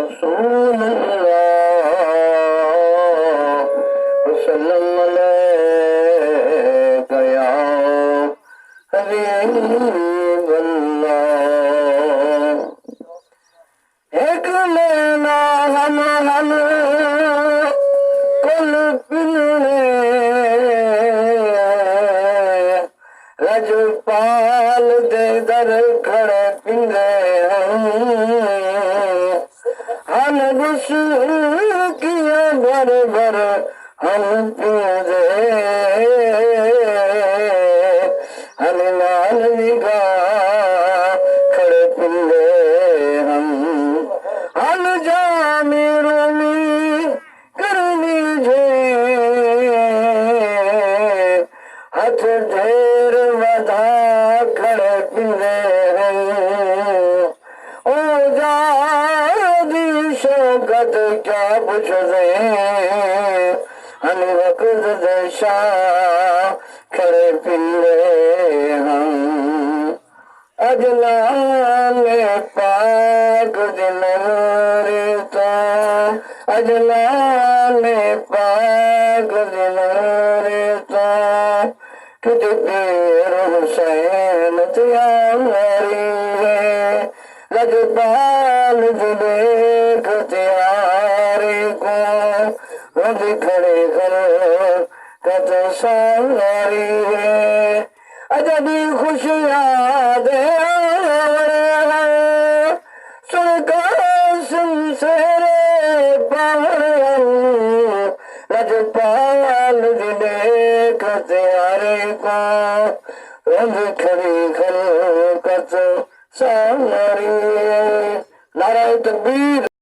رسول الله وسلم عليك يا حبيب الله ایک لینا ہم کل پلنے رجپال دے در کھڑے پندے ہم رس کیا بھر بھر ہم پیندے ہم نال نگاہ کھڑے پندے ہم جامی رومی کرنی جے ہاتھ ڈھیر ودا کھڑے پندے او جادی شوکت کیا پوچھ دے ہم وقت دشا کھڑے پندے ہم اجلال پاک دل ریتا اجلال پاک دل ریتا کتے پیر حسین تیاری ہے لجپال دیکھ تیاری کو رد کھڑے کر کت ساری ہے عجبی خوشیاں دے لجپال دیکھ تیاری کو رنگ کھڑی خلقت ساری نعرہ تکبیر